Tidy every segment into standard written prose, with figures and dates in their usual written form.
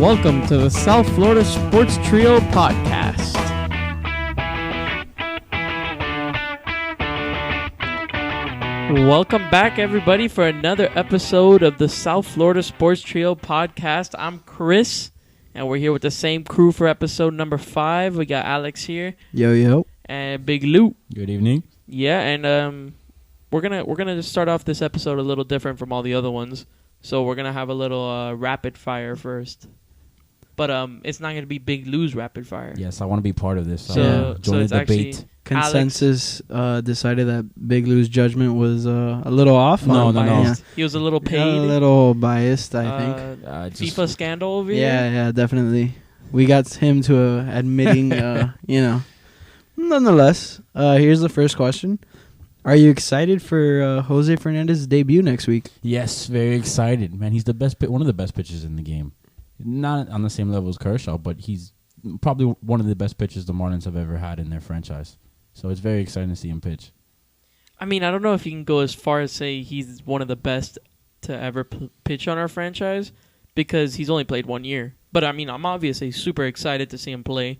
Welcome to the South Florida Sports Trio podcast. Welcome back, everybody, for another episode of the South Florida Sports Trio podcast. I'm Chris, and we're here with the same crew for episode number 5. We got Alex here. Yo. And Big Lou. Good evening. Yeah, and we're gonna just start off this episode a little different from all the other ones. So we're gonna have a little rapid fire first, but it's not gonna be Big Lou's rapid fire. Yes, I want to be part of this. So join it's the debate. actually Consensus decided that Big Lou's judgment was a little off. No. Yeah. He was a little paid. A little biased, I think. FIFA scandal over here. Yeah, definitely. We got him to admitting, Nonetheless, here's the first question. Are you excited for Jose Fernandez's debut next week? Yes, very excited, man. He's the best, one of the best pitchers in the game. Not on the same level as Kershaw, but he's probably one of the best pitchers the Marlins have ever had in their franchise. So it's very exciting to see him pitch. I mean, I don't know if you can go as far as say he's one of the best to ever pitch on our franchise because he's only played 1 year. But I mean, I'm obviously super excited to see him play.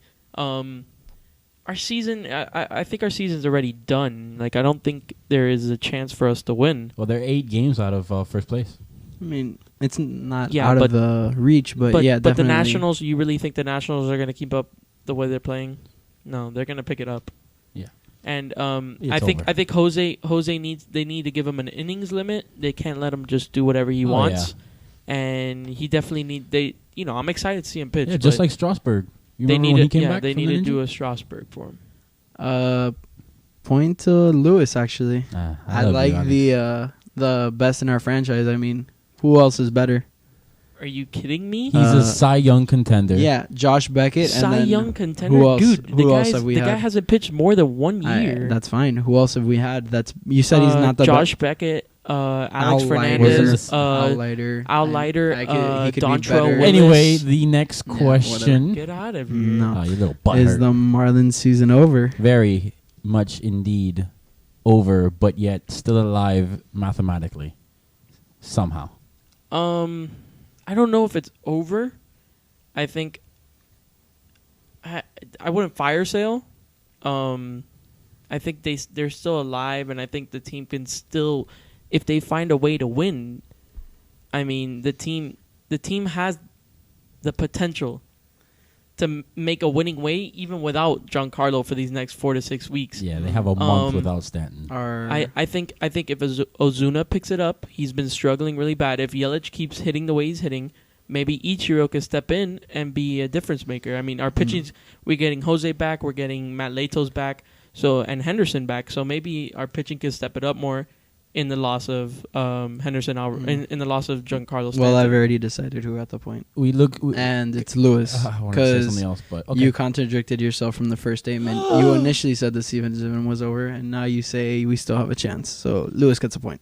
Our season, I think our season's already done. Like, I don't think there is a chance for us to win. Well, they're 8 games out of first place. I mean, it's not Yeah, out but- of the reach, but yeah, But definitely. the Nationals, you really think the Nationals are going to keep up the way they're playing? No, they're going to pick it up. Yeah. And It's I think over. Jose need to give him an innings limit. They can't let him just do whatever he wants. And he definitely I'm excited to see him pitch. Yeah, just but like Strasburg. You they remember need when to, he came back they from need the to injury? do a Strasburg for him. Point to Lewis, actually. I love like you, Alex. the best in our franchise. I mean, who else is better? Are you kidding me? He's a Cy Young contender. Yeah, Josh Beckett. Cy and then Young contender, who else? dude. Who else have we the had? guy hasn't pitched more than 1 year. That's fine. Who else have we had? You said he's not the Josh Beckett, Alex Outlider. Fernandez, Outlider. Outlider, he could be Dontrell better. Willis. Anyway, the next Yeah, question. Get out of here. No. Oh, you little Is butthurt. the Marlins season over? Very much indeed over, but yet still alive mathematically. Somehow. I don't know if it's over. I think I wouldn't fire sale. I think they're still alive, and I think the team can still, if they find a way to win. I mean, the team has the potential to make a winning way, even without Giancarlo for these next 4 to 6 weeks. Yeah, they have a month without Stanton. I think if Ozuna picks it up, he's been struggling really bad. If Yelich keeps hitting the way he's hitting, maybe Ichiro can step in and be a difference maker. I mean, our pitching, we're getting Jose back, we're getting Matt Latos back, and Henderson back. So maybe our pitching can step it up more in the loss of Henderson, in the loss of Giancarlo Stanton. Well, I've already decided who at the point, and it's Lewis. I want to say something else, but okay. You contradicted yourself from the first statement. You initially said the season was over, and now you say we still have a chance. So Lewis gets a point.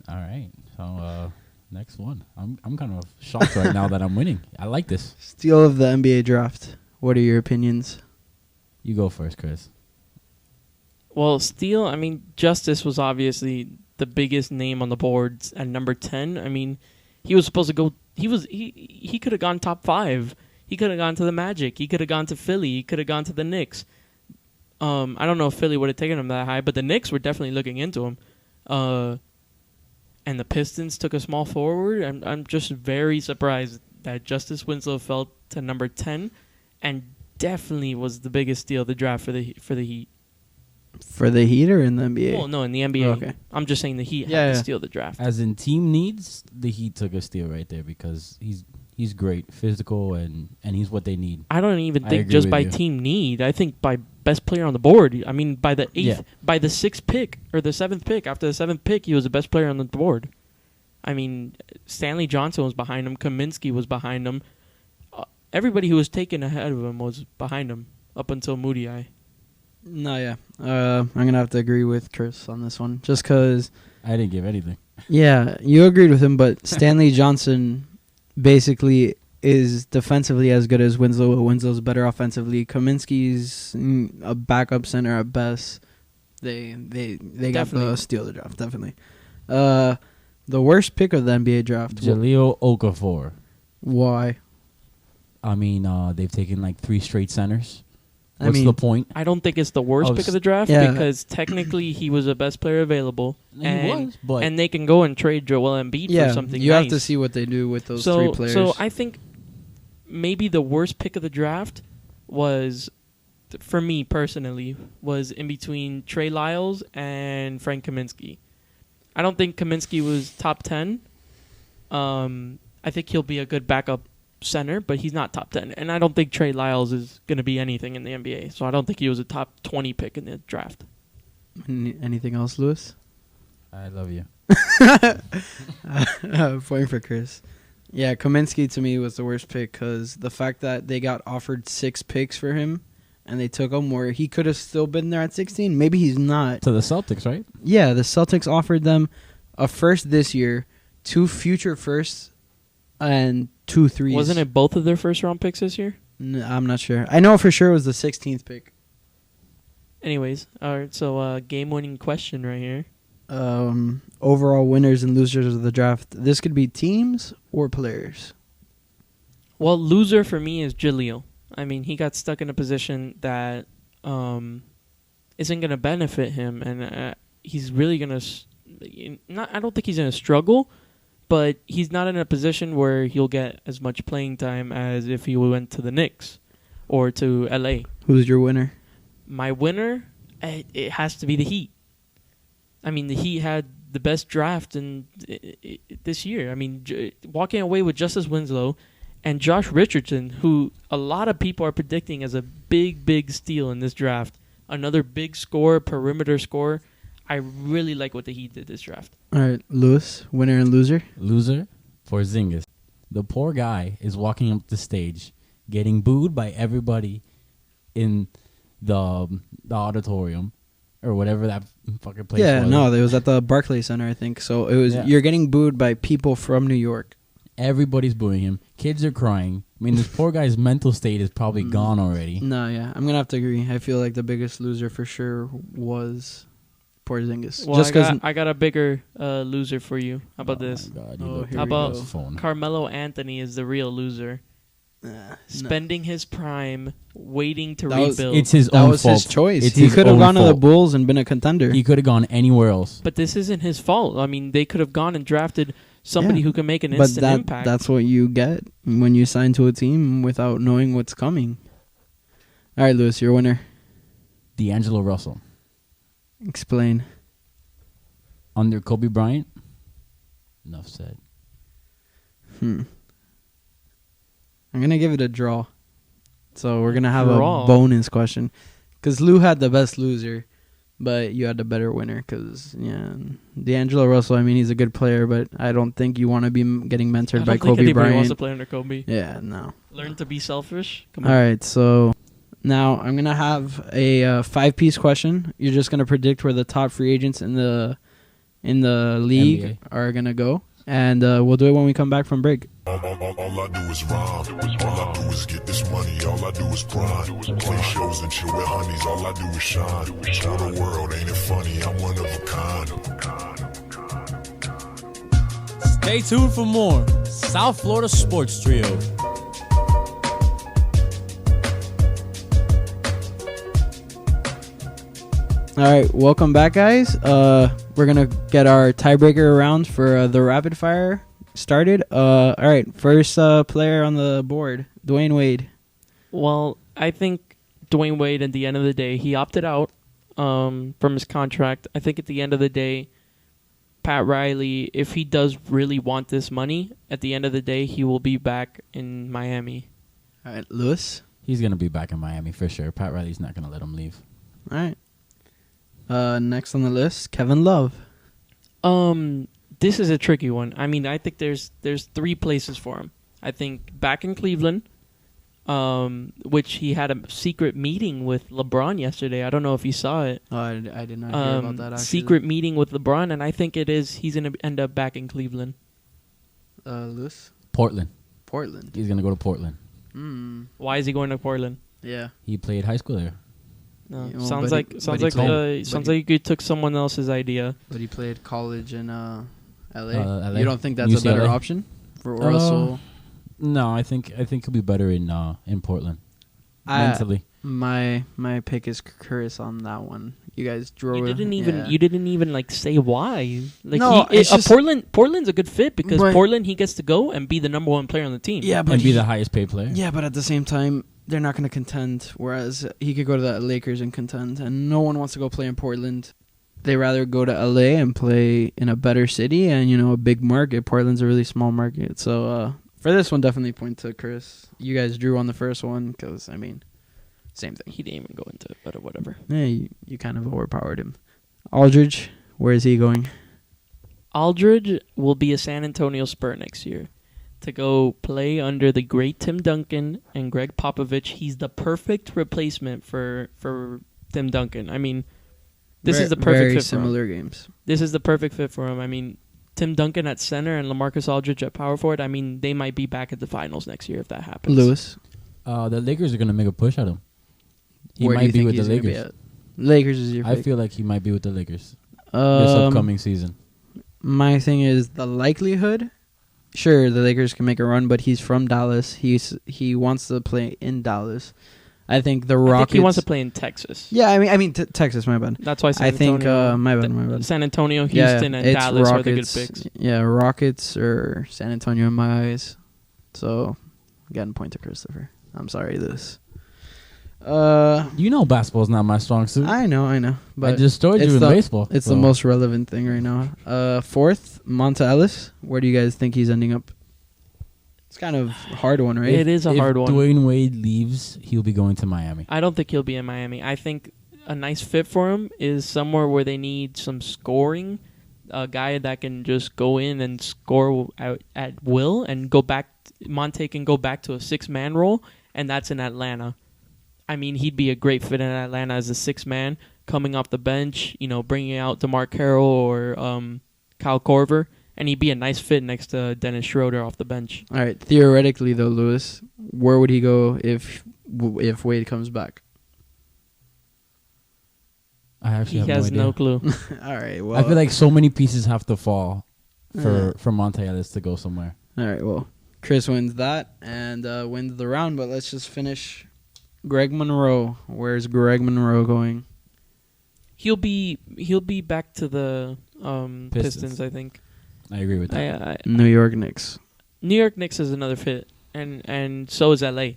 All right. So next one. I'm kind of shocked right now that I'm winning. I like this. Steal of the NBA draft. What are your opinions? You go first, Chris. Well, Steele, I mean, Justice was obviously the biggest name on the boards at number 10. I mean, he was supposed to go. He could have gone top 5. He could have gone to the Magic. He could have gone to Philly. He could have gone to the Knicks. I don't know if Philly would have taken him that high, but the Knicks were definitely looking into him. And the Pistons took a small forward. I'm just very surprised that Justice Winslow fell to number 10, and definitely was the biggest steal of the draft for the Heat. For the Heat or in the NBA? Well, no, in the NBA. Oh, okay. I'm just saying the Heat Yeah, had to yeah. steal the draft. As in team needs, the Heat took a steal right there because he's great, physical, and he's what they need. I don't even I think agree just with by you. team need. I think by best player on the board. I mean, by the 8th, Yeah. by the 6th pick or the 7th pick. After the 7th pick, he was the best player on the board. I mean, Stanley Johnson was behind him. Kaminsky was behind him. Everybody who was taken ahead of him was behind him up until Moody Eye. No, yeah. I'm going to have to agree with Chris on this one. Just because, I didn't give anything. yeah, you agreed with him, but Stanley Johnson basically is defensively as good as Winslow. Winslow's better offensively. Kaminsky's a backup center at best. They got the steal the draft, definitely. The worst pick of the NBA draft. Jaleel Okafor. Why? I mean, they've taken like 3 straight centers. I What's mean, the point? I don't think it's the worst Oh, pick of the draft yeah. because technically he was the best player available. He and, was, but and they can go and trade Joel Embiid Yeah, for something you nice. have to see what they do with those so, 3 players. So I think maybe the worst pick of the draft was, for me personally, was in between Trey Lyles and Frank Kaminsky. I don't think Kaminsky was top 10. I think he'll be a good backup center, but he's not top 10. And I don't think Trey Lyles is going to be anything in the NBA. So I don't think he was a top 20 pick in the draft. Anything else, Lewis? I love you. Point for Chris. Yeah, Kaminsky to me was the worst pick because the fact that they got offered 6 picks for him and they took him where he could have still been there at 16. Maybe he's not. To the Celtics, right? Yeah, the Celtics offered them a first this year, 2 future firsts, and 2 threes. Wasn't it both of their first round picks this year? I'm not sure. I know for sure it was the 16th pick. Anyways, all right, so game-winning question right here. Overall winners and losers of the draft. This could be teams or players. Well, loser for me is Jaleel. I mean, he got stuck in a position that isn't going to benefit him, and he's really going to I don't think he's going to struggle, but he's not in a position where he'll get as much playing time as if he went to the Knicks or to LA. Who's your winner? My winner, it has to be the Heat. I mean, the Heat had the best draft this year. I mean, walking away with Justice Winslow and Josh Richardson, who a lot of people are predicting as a big, big steal in this draft. Another big scorer, perimeter scorer. I really like what the Heat did this draft. All right, Lewis, winner and loser. Loser for Porzingis. The poor guy is walking up the stage, getting booed by everybody in the auditorium or whatever that fucking place was. Yeah, no, it was at the Barclays Center, I think. So it was. Yeah. You're getting booed by people from New York. Everybody's booing him. Kids are crying. I mean, this poor guy's mental state is probably gone already. No, yeah, I'm gonna have to agree. I feel like the biggest loser for sure was Porzingis. Well, Just because I got a bigger loser for you. How about this? My God, Oh, you look here How we about go. phone. Carmelo Anthony is the real loser. Spending his prime waiting to That was- rebuild. It's his that own was fault. his choice. It's He his could have own gone to the fault. Bulls and been a contender. He could have gone anywhere else. But this isn't his fault. I mean, they could have gone and drafted somebody Yeah. who can make an But instant impact. that's what you get when you sign to a team without knowing what's coming. All right, Lewis, your winner. D'Angelo Russell. Explain. Under Kobe Bryant? Enough said. I'm going to give it a draw. So we're going to have Draw. a bonus question. Because Lou had the best loser, but you had the better winner. Because, yeah, D'Angelo Russell, I mean, he's a good player, but I don't think you want to be getting mentored I don't by think Kobe anybody Bryant. wants to play under Kobe. Yeah, no. Learn to be selfish. Come All on. right, so now I'm going to have a 5-piece question. You're just going to predict where the top free agents in the league NBA. are going to go. And we'll do it when we come back from break. All I do is rhyme. All I do is get this money. All I do is grind. Play shows and chill with honeys. All I do is shine. Show the world, ain't it funny? I'm one of a kind. Stay tuned for more South Florida Sports Trio. All right, welcome back, guys. We're going to get our tiebreaker round for the rapid fire started. All right, first player on the board, Dwayne Wade. Well, I think Dwayne Wade, at the end of the day, he opted out from his contract. I think at the end of the day, Pat Riley, if he does really want this money, at the end of the day, he will be back in Miami. All right, Lewis. He's going to be back in Miami for sure. Pat Riley's not going to let him leave. All right. Next on the list, Kevin Love. This is a tricky one. I mean, I think there's 3 places for him. I think back in Cleveland, which he had a secret meeting with LeBron yesterday. I don't know if you saw it. Oh, I did not hear about that, actually. Secret meeting with LeBron, and I think he's going to end up back in Cleveland. Lewis? Portland. Portland. He's going to go to Portland. Why is he going to Portland? Yeah. He played high school there. No, Yeah, well, sounds but like you took someone else's idea. But he played college in LA. LA? You don't think that's a better UCLA? option for Russell? No, I think he'll be better in Portland. Mentally. My pick is Chris on that one. You guys drew. You didn't even like say why. Like No, it's just- Portland's a good fit because But- Portland he gets to go and be the number one player on the team. Yeah, but And be the highest paid player. Yeah, but at the same time, they're not going to contend. Whereas he could go to the Lakers and contend, and no one wants to go play in Portland. They rather go to LA and play in a better city and a big market. Portland's a really small market, so for this one, definitely point to Chris. You guys drew on the first one because same thing. He didn't even go into it, but whatever. Yeah, you kind of overpowered him. Aldridge, where is he going? Aldridge will be a San Antonio Spur next year to go play under the great Tim Duncan and Greg Popovich. He's the perfect replacement for Tim Duncan. I mean, this is the perfect very fit similar for him. games. This is the perfect fit for him. I mean, Tim Duncan at center and LaMarcus Aldridge at power forward. I mean, they might be back at the finals next year if that happens. Lewis, The Lakers are going to make a push at him. He where do you might be think with the he's gonna be Lakers. at? Lakers is your I pick. feel like he might be with the Lakers this upcoming season. My thing is the likelihood. Sure, the Lakers can make a run, but he's from Dallas. He wants to play in Dallas. I think the Rockets. I think he wants to play in Texas. Yeah, I mean, Texas. My bad. That's why San I think Antonio, my bad. San Antonio, Houston, and it's Dallas Rockets, are the good picks. Yeah, Rockets or San Antonio in my eyes. So, again, point to Christopher. I'm sorry, this. Basketball's not my strong suit. I know. But I just told you in baseball. It's the most relevant thing right now. Fourth, Monta Ellis. Where do you guys think he's ending up? It's kind of a hard one, right? It is a hard one. If Dwayne Wade leaves, he'll be going to Miami. I don't think he'll be in Miami. I think a nice fit for him is somewhere where they need some scoring, a guy that can just go in and score at will and go back. Monte can go back to a 6-man role, and that's in Atlanta. I mean, he'd be a great fit in Atlanta as a 6-man coming off the bench, bringing out DeMar Carroll or Kyle Korver, and he'd be a nice fit next to Dennis Schroeder off the bench. All right. Theoretically, though, Lewis, where would he go if Wade comes back? I actually He have has no no idea. clue. All right. Well, I feel like so many pieces have to fall for Monte Ellis to go somewhere. All right. Well, Chris wins that and wins the round. But let's just finish. Greg Monroe. Where's Greg Monroe going? He'll be back to the Pistons, I think. I agree with that. New York Knicks. New York Knicks is another fit, and so is LA.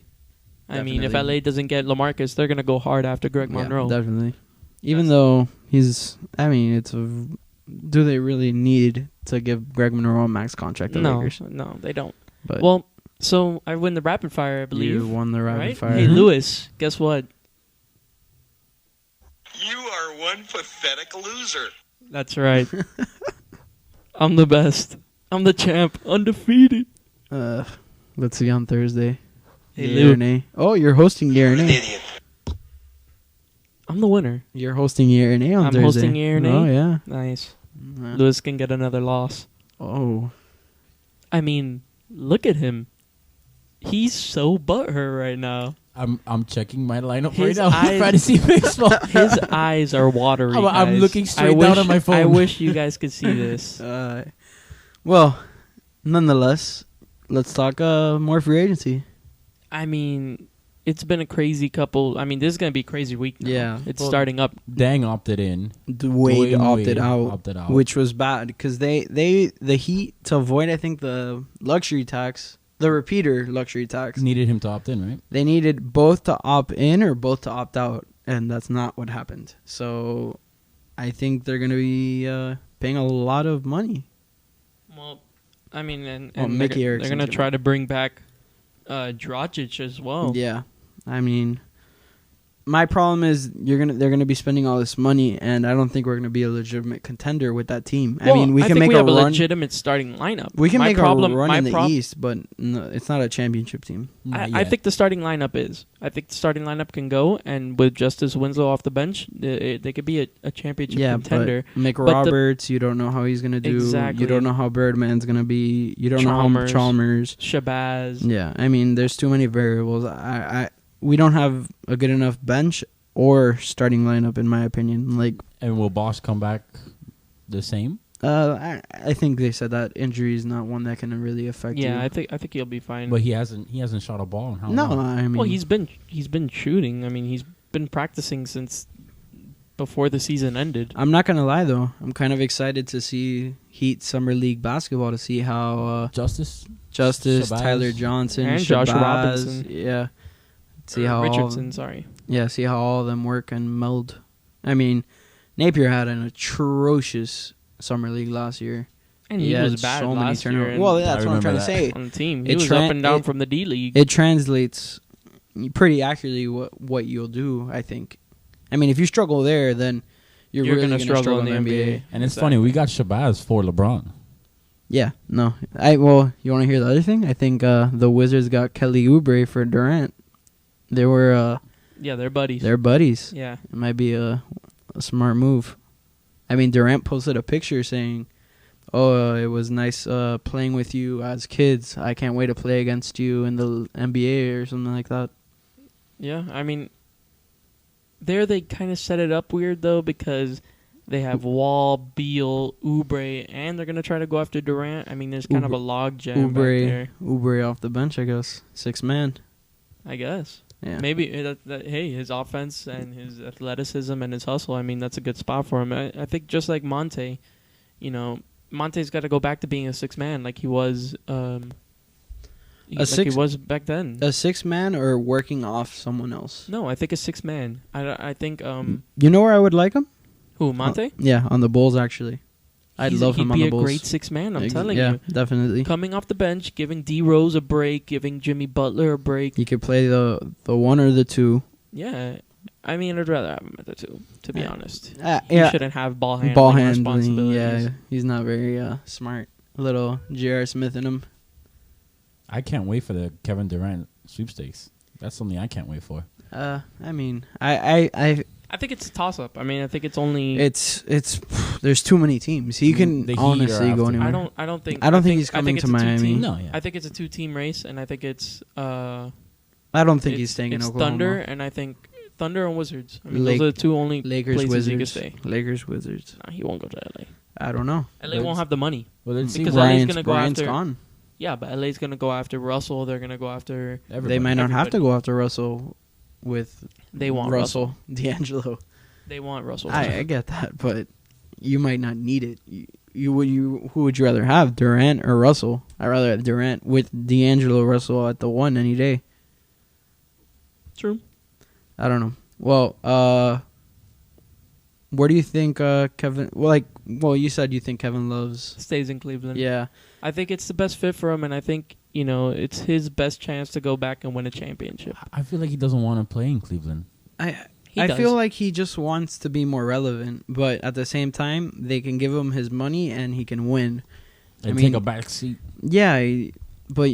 I mean, if Definitely. LA doesn't get LaMarcus, they're gonna go hard after Greg Monroe. Yeah, definitely. Even though he's, do they really need to give Greg Monroe a max contract? No, Lakers? no, they don't. But Well, so I win the rapid fire, I believe. you won the rapid right? fire. Hey, Lewis, guess what? You are one pathetic loser. That's right. I'm the best. I'm the champ, undefeated. Let's see on Thursday. Hey, Yay or Lou. nay? Oh, you're hosting Yay or Nay. Idiot. I'm the winner. You're hosting Yay or Nay on I'm Thursday. hosting Yay or Nay? Oh, yeah. Nice. Yeah. Lewis can get another loss. Oh. I mean, look at him. He's so butthurt right now. I'm checking my lineup His right now. eyes- Fantasy baseball. His eyes are watery. I'm guys. looking straight I down wish- on my phone. I wish you guys could see this. Well, nonetheless, let's talk more free agency. I mean, it's been a crazy couple. I mean, this is going to be a crazy week now. Yeah. It's Well, starting up. Dang opted in. Wade Dwayne opted out, which was bad because the Heat, to avoid, I think, the luxury tax, the repeater luxury tax, Needed him to opt in, right? they needed both to opt in or both to opt out, and that's not what happened. So I think they're going to be paying a lot of money. Well, I mean, and Well, they're, Mickey they're Erickson's going to gonna- try to bring back Dragic as well. Yeah, I mean, my problem is they're gonna be spending all this money, and I don't think we're gonna be a legitimate contender with that team. Well, I mean, we can think make we a have a run. legitimate starting lineup. We can my make problem, a run my in the prob- East, but no, it's not a championship team. Not I yet. think the starting lineup is. I think the starting lineup can go, and with Justice Winslow off the bench, they could be a championship Yeah, contender. but Mick But the- Roberts, you don't know how he's gonna do. Exactly. You don't know how Birdman's gonna be. You don't know how Chalmers. Chalmers. Shabazz. Yeah, I mean, there's too many variables. We don't have a good enough bench or starting lineup, in my opinion. Like, And will Bosch come back the same? I think they said that injury is not one that can really affect you. Yeah, I think he'll be fine. But he hasn't shot a ball in how No, long? I mean, well, he's been shooting. I mean, he's been practicing since before the season ended. I'm not gonna lie though. I'm kind of excited to see Heat Summer League basketball to see how Justice, Justice, Shabazz, Tyler Johnson, and Josh Shabazz, Robinson. yeah. See how Richardson, sorry. see how all of them work and meld. I mean, Napier had an atrocious Summer League last year. And he had was bad so many last year. turnovers. and Well, that's what I'm remember trying to that. say. on the team, It he was up and down from the D League. It translates pretty accurately what you'll do, I think. I mean, if you struggle there, then you're really gonna going to struggle in the NBA. And it's funny, we got Shabazz for LeBron. Yeah, no. Well, you want to hear the other thing? I think the Wizards got Kelly Oubre for Durant. They were Yeah, they're buddies. they're buddies. Yeah. It might be a smart move. I mean, Durant posted a picture saying, "Oh, it was nice playing with you as kids. I can't wait to play against you in the NBA," or something like that. Yeah, I mean, there they kind of set it up weird, though, because they have Wall, Beal, Oubre, and they're going to try to go after Durant. I mean, there's kind of a log jam back there, Oubre off the bench, I guess. 6 man. I guess. Yeah. Maybe, hey, his offense and his athleticism and his hustle, I mean, that's a good spot for him. I think just like Monte, Monte's got to go back to being a 6 man like he was he was back then. A 6 man or working off someone else? No, I think a 6 man. I think You know where I would like him? who, Monte? Yeah, on the Bulls actually. I'd love him on the He'd be a Bulls. great 6 man, I'm telling yeah, you. definitely. Coming off the bench, giving D Rose a break, giving Jimmy Butler a break. He could play the 1 or the 2. Yeah. I mean, I'd rather have him at the 2, to be honest. He Yeah, shouldn't have ball handling ball handling. responsibilities. Yeah, he's not very smart. Little J.R. Smith in him. I can't wait for the Kevin Durant sweepstakes. That's something I can't wait for. I mean, I I think it's a toss-up. I mean, I think it's only... it's there's too many teams. He can The Heat honestly are go after him. anywhere. I don't think... I don't think he's coming it's to a Miami. two-team- No, yeah. I think it's a 2-team race, and I think it's... I don't think he's staying in it's Oklahoma. Thunder, and I think Thunder and Wizards. I mean, Lake- those are the two only Lakers, places he could Wizards. stay. Lakers, Wizards. Nah, he won't go to LA. I don't know. LA won't have the money. Well, then Because Bryant's, LA's gonna go Bryant's after- gone. Yeah, but LA's going to go after Russell. They're going to go after... They might not have to go after Russell with They want Russell. D'Angelo. They want Russell. I get that, but you might not need it. Who would you rather have, Durant or Russell? I'd rather have Durant with D'Angelo Russell at the 1 any day. True. I don't know. Well, where do you think Kevin? Well, you said you think Kevin Love's. Stays in Cleveland. Yeah, I think it's the best fit for him, and I think, it's his best chance to go back and win a championship. I feel like he doesn't want to play in Cleveland. I feel like he just wants to be more relevant, but at the same time, they can give him his money and he can win. And I take mean- a back seat. Yeah, but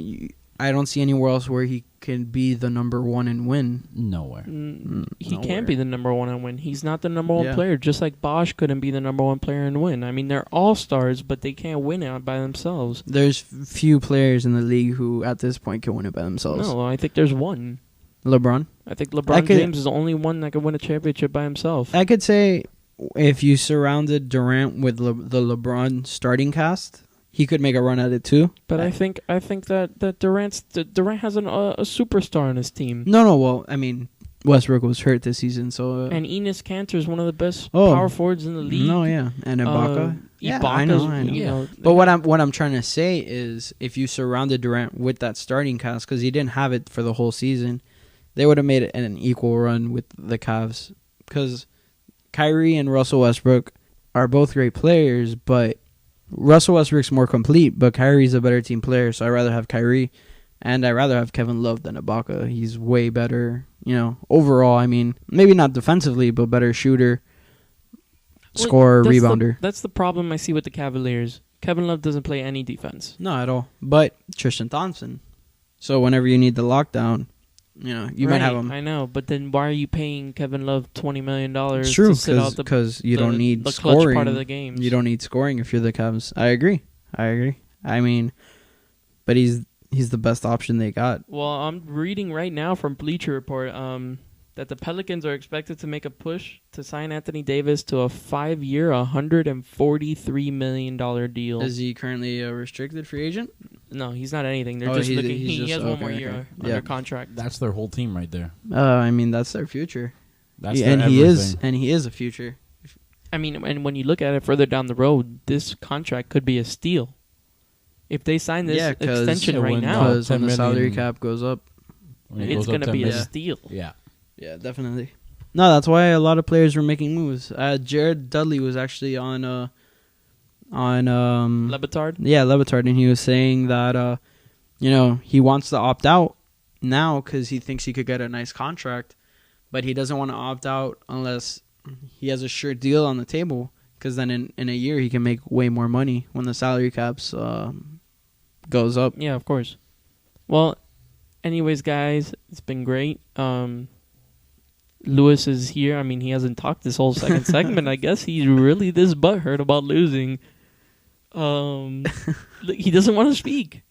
I don't see anywhere else where he can be the number 1 and win. Nowhere. He nowhere. can't be the number 1 and win. He's not the number 1 Yeah. player, just like Bosch couldn't be the number 1 player and win. I mean, they're all-stars, but they can't win it by themselves. There's few players in the league who, at this point, can win it by themselves. No, I think there's one. LeBron. I think LeBron James is the only one that can win a championship by himself. I could say if you surrounded Durant with the LeBron starting cast, he could make a run at it too. But I think that Durant has a superstar on his team. No. Well, I mean, Westbrook was hurt this season, so And Enes Kanter is one of the best Oh. power forwards in the league. no, yeah, and Ibaka. Yeah, I know. Ibaka's, But what I'm trying to say is, if you surrounded Durant with that starting cast, because he didn't have it for the whole season, they would have made it an equal run with the Cavs. Because Kyrie and Russell Westbrook are both great players, but Russell Westbrook's more complete, but Kyrie's a better team player, so I'd rather have Kyrie, and I'd rather have Kevin Love than Ibaka. He's way better, overall. I mean, maybe not defensively, but better shooter, scorer, rebounder. That's the problem I see with the Cavaliers. Kevin Love doesn't play any defense. No, at all. But Tristan Thompson. So whenever you need the lockdown, you might have him. I know, but then why are you paying Kevin Love $20 million It's true, to sit out because you don't need the clutch scoring. part of the games? You don't need scoring if you're the Cavs. I agree. I mean, but he's the best option they got. Well, I'm reading right now from Bleacher Report. that the Pelicans are expected to make a push to sign Anthony Davis to a 5-year, $143 million deal. Is he currently a restricted free agent? No, he's not anything. They're Oh, just he's- looking. he's He just- has one more okay, year okay. under Yeah. contract. That's their whole team right there. I mean, that's their future. That's and their he is, everything. and he is a future. I mean, and when you look at it further down the road, this contract could be a steal. If they sign this Yeah, 'cause- extension Yeah, right when- now, Because when 10 the salary million. cap goes up. When it it's goes up going to 10 be a million. steal. Yeah. Yeah, definitely. No, that's why a lot of players were making moves. Jared Dudley was actually on Lebitard? yeah, Levitard, and he was saying that he wants to opt out now because he thinks he could get a nice contract, but he doesn't want to opt out unless he has a sure deal on the table, because then in a year he can make way more money when the salary caps goes up. Yeah, of course. Well, anyways, guys, it's been great. Lewis is here. I mean, he hasn't talked this whole second segment. I guess he's really this butthurt about losing. He doesn't want to speak.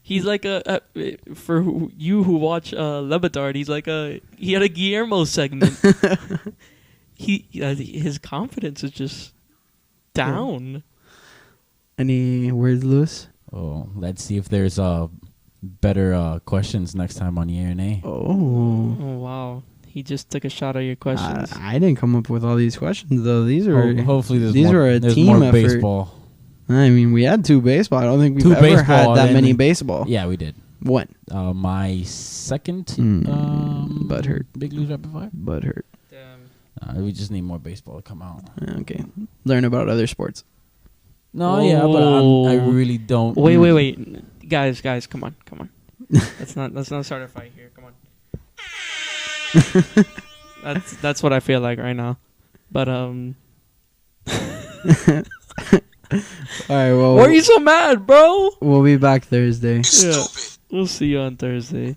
He's like for you who watch Lebitard, he's like he had a Guillermo segment. His confidence is just down. Any words, Lewis? Oh, let's see if there's better questions next time on ENA. Oh. Oh wow, he just took a shot at your questions. I didn't come up with all these questions though. These were Hopefully there's these more, were a there's team more effort. baseball. I mean, we had 2 baseball. I don't think we've Two ever baseball, had that then- many baseball. Yeah, we did. When? My second Butthurt. Big Lose Rapid Fire. Butthurt. We just need more baseball to come out. Okay. Learn about other sports. No, yeah, but I really don't. Wait, guys, come on. Let's not start a fight here. Come on. That's what I feel like right now. But All right. Well, why are you so mad, bro? we'll be back Thursday. Yeah, we'll see you on Thursday.